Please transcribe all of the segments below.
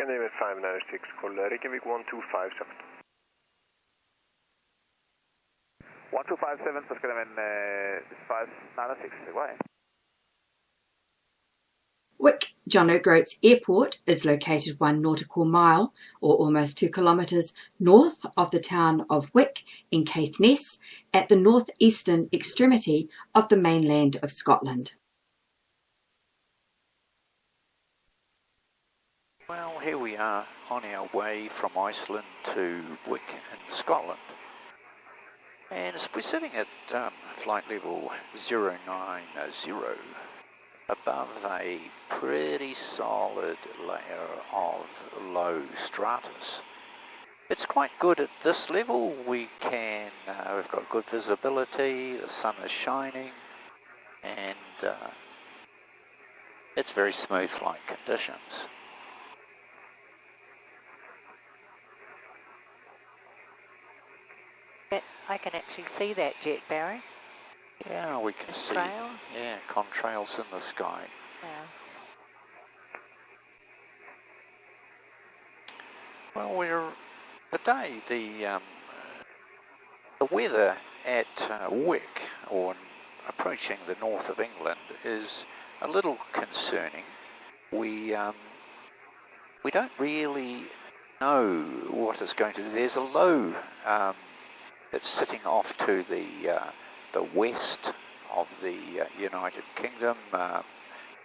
Scandinavian 596, call Reykjavik 1257. 1257 for Scandinavian 596, away. Wick John O'Groats Airport is located 1 nautical mile, or almost 2 kilometres, north of the town of Wick in Caithness, at the northeastern extremity of the mainland of Scotland. Well, here we are on our way from Iceland to Wick in Scotland. And we're sitting at flight level 090, above a pretty solid layer of low stratus. It's quite good at this level. We've got good visibility, the sun is shining, and it's very smooth flight conditions. I can actually see that jet, Barry. Yeah, we can see. Trail? Yeah, contrails in the sky. Yeah. Well, today the weather at Wick, or approaching the north of England, is a little concerning. We don't really know what is going to do. There's a low that's sitting off to the west of the United Kingdom, sort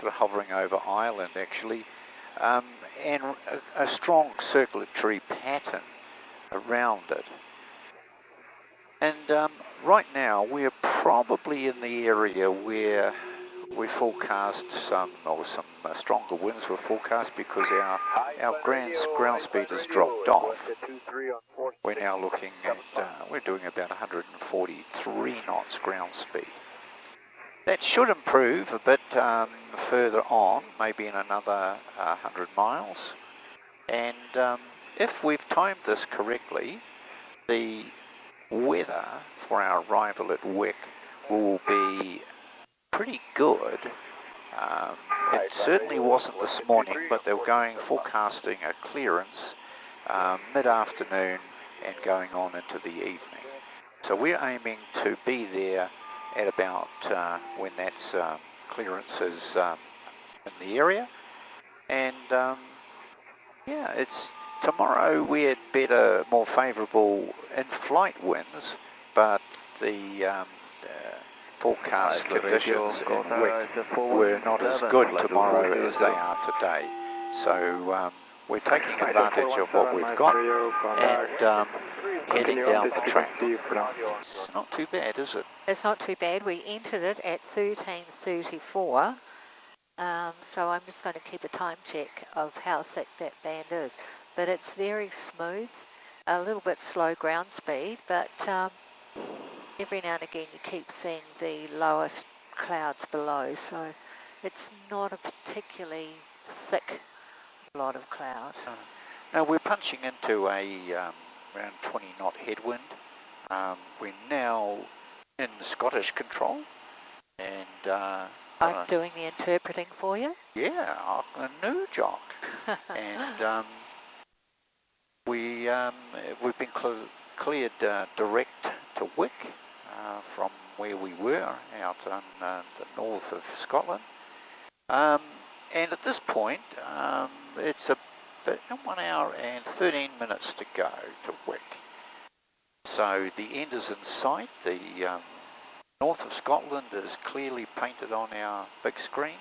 of hovering over Ireland actually, and a strong circulatory pattern around it. And right now we're probably in the area where we forecast some stronger winds were forecast because our ground speed has dropped off. We're now looking at, we're doing about 143 knots ground speed. That should improve a bit further on, maybe in another 100 miles. And if we've timed this correctly, the weather for our arrival at Wick will be pretty good. It certainly wasn't this morning, but they were forecasting a clearance mid-afternoon and going on into the evening. So we're aiming to be there at about when that's clearance is in the area. And yeah, it's tomorrow we had better, more favourable in-flight winds, but the forecast conditions in Wick were not as good tomorrow as they are today. So we're taking advantage of what we've got and heading down the track. It's not too bad, is it? It's not too bad. We entered it at 13:34. So I'm just going to keep a time check of how thick that band is. But it's very smooth, a little bit slow ground speed, but every now and again you keep seeing the lowest clouds below, so it's not a particularly thick lot of cloud. Now we're punching into a around 20 knot headwind. We're now in Scottish control, and I'm doing the interpreting for you. Yeah, a new jock. And we've been cleared direct to Wick from where we were out on the north of Scotland. And at this point, it's about 1 hour and 13 minutes to go to Wick. So the end is in sight. The north of Scotland is clearly painted on our big screen.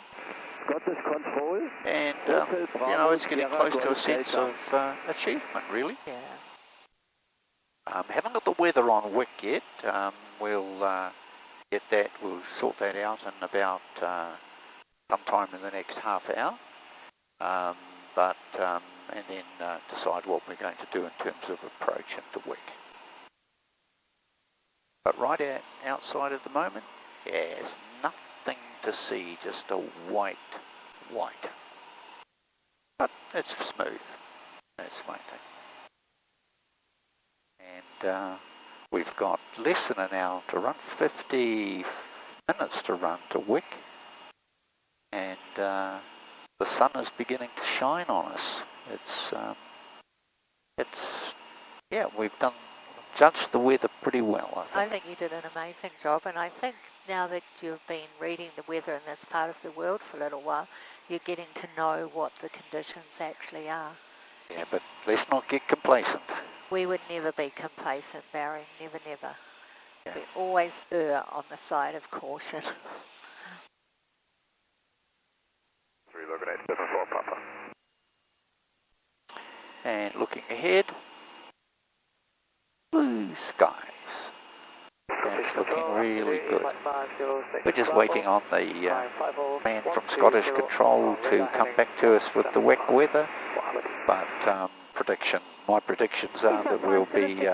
And, you know, it's getting close to a sense of achievement, really. Yeah. Haven't got the weather on Wick yet. We'll get that, we'll sort that out in about sometime in the next half hour. And then decide what we're going to do in terms of approach into Wick. But right outside at the moment, yeah, there's nothing to see, just a white. But it's smooth, that's the main thing. And we've got less than an hour to run, 50 minutes to run to Wick. And the sun is beginning to shine on us. Yeah, we've judged the weather pretty well, I think. I think you did an amazing job, and I think now that you've been reading the weather in this part of the world for a little while, you're getting to know what the conditions actually are. Yeah, but let's not get complacent. We would never be complacent, Barry, never, never. Yeah. We always err on the side of caution. 3 Locate 74 Papa. And looking ahead, blue skies. That's looking really good. We're just waiting on the man from Scottish Control to come back to us with the wet weather, but my predictions are that we'll be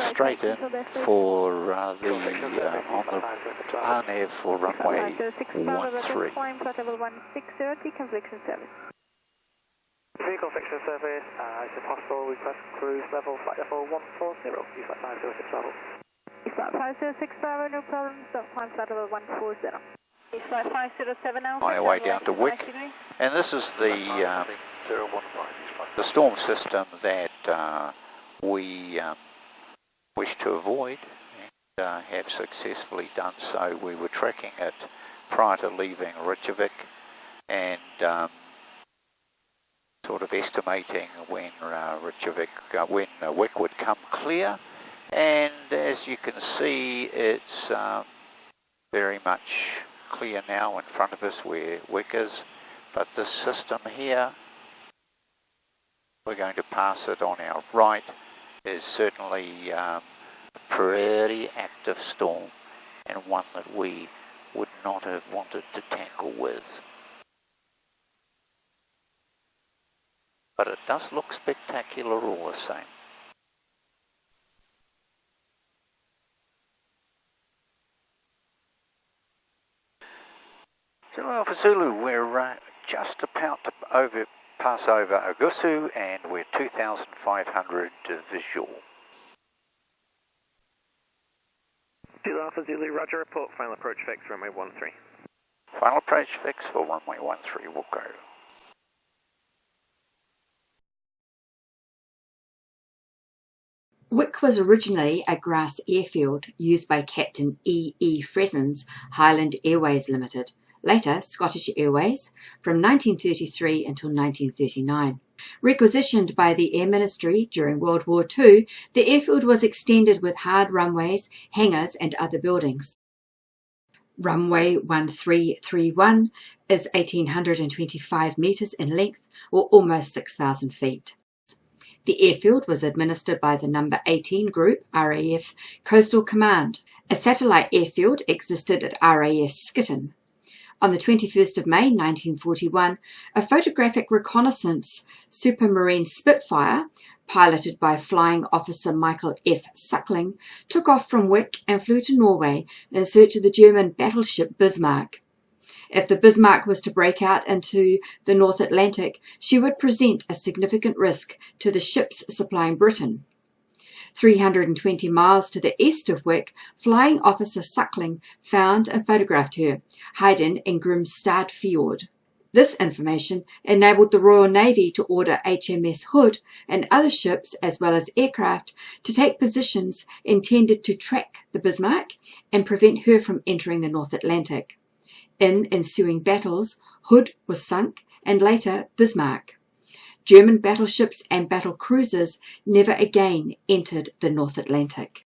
straight in for on the RNAV for runway 13. Vehicle fixture service, it's possible request cruise level, flight level 140, flight 506 level. Flight 506 Bravo, no problem, stop climb flight level 140. Flight 507 now. On our way down to Wick, and this is the storm system that we wish to avoid and have successfully done so. We were tracking it prior to leaving Reykjavik and sort of estimating when Wick would come clear, and as you can see, it's very much clear now in front of us where Wick is, but this system here, we're going to pass it on our right, is certainly a pretty active storm and one that we would not have wanted to tackle with. But it does look spectacular all the same. Zulu Alpha Zulu, we're just about to pass over Ogusu, and we're 2,500 visual. Zulu Alpha Zulu, roger, report, final approach fix, runway 13. Final approach fix for runway 13 will go. Wick was originally a grass airfield used by Captain E. Freson's Highland Airways Limited, later Scottish Airways, from 1933 until 1939. Requisitioned by the Air Ministry during World War II, the airfield was extended with hard runways, hangars and other buildings. Runway 1331 is 1,825 metres in length, or almost 6,000 feet. The airfield was administered by the No. 18 Group RAF Coastal Command. A satellite airfield existed at RAF Skitton. On the 21st of May 1941, a photographic reconnaissance Supermarine Spitfire, piloted by Flying Officer Michael F. Suckling, took off from Wick and flew to Norway in search of the German battleship Bismarck. If the Bismarck was to break out into the North Atlantic, she would present a significant risk to the ships supplying Britain. 320 miles to the east of Wick, Flying Officer Suckling found and photographed her, hidden in Grimstad Fjord. This information enabled the Royal Navy to order HMS Hood and other ships, as well as aircraft, to take positions intended to track the Bismarck and prevent her from entering the North Atlantic. In ensuing battles, Hood was sunk and later Bismarck. German battleships and battle cruisers never again entered the North Atlantic.